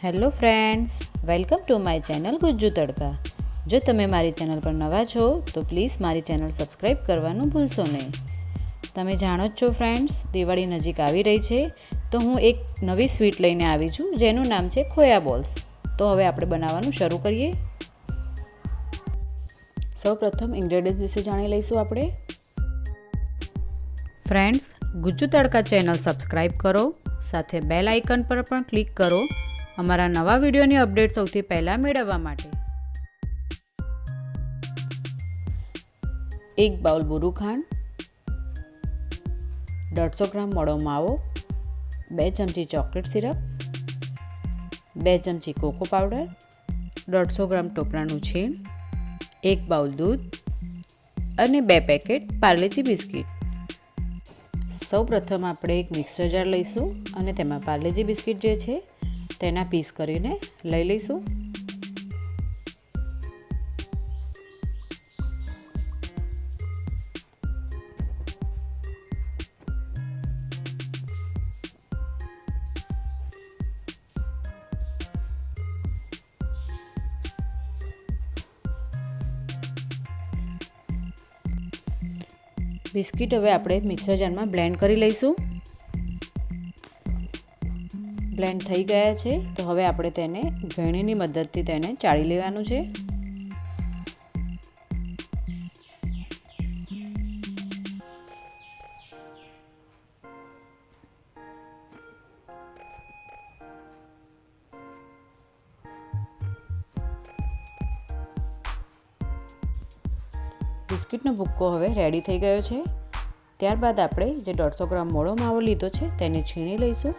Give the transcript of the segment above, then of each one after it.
Hello friends, welcome to my channel Gujju તડકા. જો તમે મારી ચેનલ પર નવા છો તો પ્લીઝ મારી ચેનલ સબસ્ક્રાઈબ કરવાનું ભૂલશો નહીં. તમે જાણો જ છો ફ્રેન્ડ્સ, દિવાળી નજીક આવી રહી છે તો હું એક નવી સ્વીટ લઈને આવી છું જેનું નામ છે ખોયા બોલ્સ. તો હવે આપણે બનાવવાનું શરૂ કરીએ. સૌપ્રથમ ઇન્ગ્રેડિયન્ટ્સ વિશે જાણી લઈશું આપણે. ફ્રેન્ડ્સ, ગુજ્જુ તડકા ચેનલ સબસ્ક્રાઈબ કરો, સાથે બેલ આઇકન પર પણ ક્લિક કરો અમારા નવા વિડીયોની અપડેટ સૌથી પહેલાં મેળવવા માટે. 1 બાઉલ બુરું ખાંડ, 150 ગ્રામ મોળો માવો, 2 ચમચી ચોકલેટ સિરપ, 2 ચમચી કોકો પાવડર, 150 ગ્રામ ટોપરાનું છીણ, 1 બાઉલ દૂધ અને 2 પેકેટ પાર્લેજી બિસ્કિટ. સૌપ્રથમ આપણે એક મિક્સર જાર લઈશું અને તેમાં પાર્લેજી બિસ્કિટ જે છે તેના પીસ કરીને લઈ લઈશું. બિસ્કિટ હવે આપણે મિક્સર જારમાં બ્લેન્ડ કરી લઈશું. બ્લેન્ડ થઈ ગયા છે તો હવે આપણે તેને ગળણીની મદદથી તેને ચાળી લેવાનું છે. બિસ્કિટનો ભૂક્કો હવે રેડી થઈ ગયો છે. ત્યારબાદ આપણે જે 150 ગ્રામ મોળો માવો લીધો છે તેને છીણી લઈશું.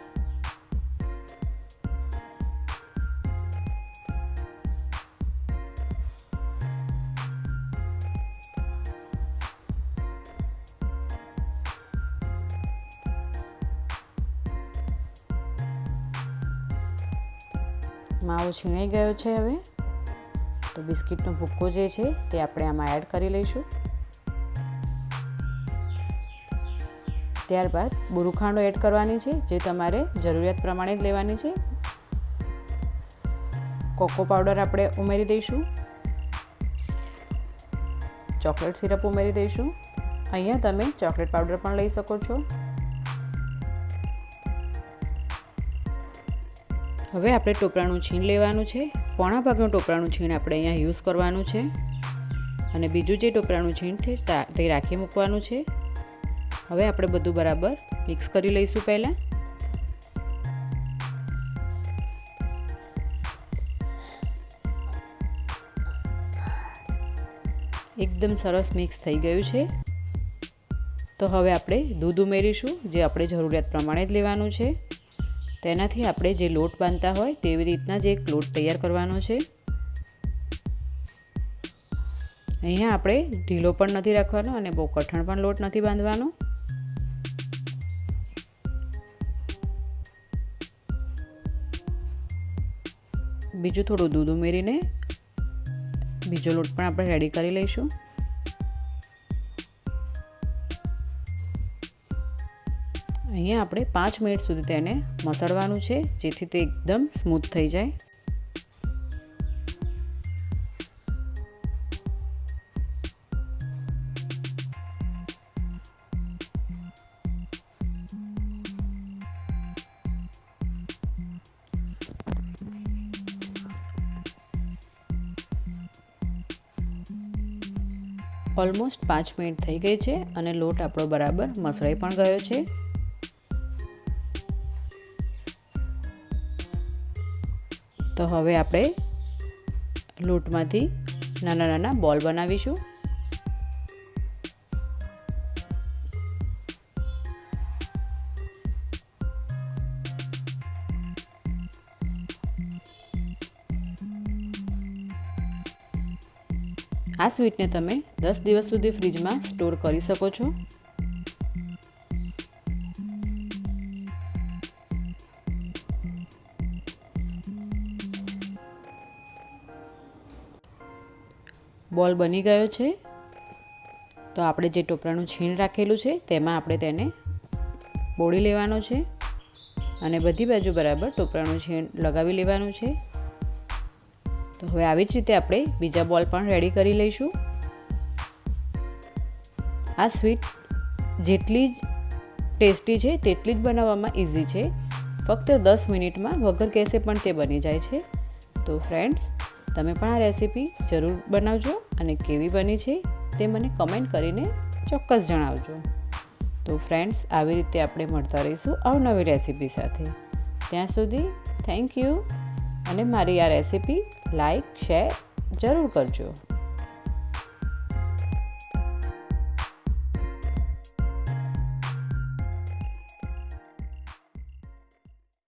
માવો છીણાઈ ગયો છે. હવે તો બિસ્કિટનો ભૂક્કો જે છે તે આપણે આમાં એડ કરી લઈશું. ત્યારબાદ બુરું ખાંડ એડ કરવાની છે, જે તમારે જરૂરિયાત પ્રમાણે જ લેવાની છે. કોકો પાવડર આપણે ઉમેરી દઈશું. ચોકલેટ સિરપ ઉમેરી દઈશું. અહીંયા તમે ચોકલેટ પાવડર પણ લઈ શકો છો. હવે આપણે ટોપરાનું છીણ લેવાનું છે. પોણા ભાગનું ટોપરાનું છીણ આપણે અહીંયા યુઝ કરવાનું છે અને બીજું જે ટોપરાનું છીણ છે તે રાખી મૂકવાનું છે. હવે આપણે બધું બરાબર મિક્સ કરી લઈશું. પહેલાં એકદમ સરસ મિક્સ થઈ ગયું છે. તો હવે આપણે દૂધ ઉમેરીશું, જે આપણે જરૂરિયાત પ્રમાણે જ લેવાનું છે. તેનાથી આપણે જે લોટ બાંધતા હોય તેવી રીતના જ એક લોટ તૈયાર કરવાનો છે. અહીંયા આપણે ઢીલો પણ નથી રાખવાનો અને બહુ કઠણ પણ લોટ નથી બાંધવાનો. બીજું થોડું દૂધ ઉમેરીને બીજો લોટ પણ આપણે રેડી કરી લઈશું. અહીંયા આપણે 5 મિનિટ સુધી તેને મસળવાનું છે, જેથી તે એકદમ સ્મૂથ થઈ જાય. ઓલમોસ્ટ 5 મિનિટ થઈ ગઈ છે અને લોટ આપણો બરાબર મસળાઈ પણ ગયો છે. તો હવે આપણે લોટમાંથી નાના નાના બોલ બનાવીશું. આ સ્વીટને તમે 10 દિવસ સુધી ફ્રીજમાં સ્ટોર કરી શકો છો. બોલ બની ગયો છે. તો આપણે જે ટોપરાનું છીણ રાખેલું છે તેમાં આપણે તેને બોળી લેવાનો છે અને બધી બાજુ બરાબર ટોપરાનું છીણ લગાવી લેવાનું છે. તો હવે આવી જ રીતે આપણે બીજા બોલ પણ રેડી કરી લઈશું. આ સ્વીટ જેટલી જ ટેસ્ટી છે તેટલી જ બનાવવામાં ઇઝી છે. ફક્ત 10 મિનિટમાં વગર ગેસે પણ તે બની જાય છે. તો ફ્રેન્ડ્સ, તમે પણ આ રેસીપી જરૂર બનાવજો અને કેવી બની છે તે મને કમેન્ટ કરીને ચોક્કસ જણાવજો. તો ફ્રેન્ડ્સ, આવી રીતે આપણે મળતા રહીશું અવનવી રેસીપી સાથે. ત્યાં સુધી થેન્ક યુ અને મારી આ રેસીપી લાઈક શેર જરૂર કરજો.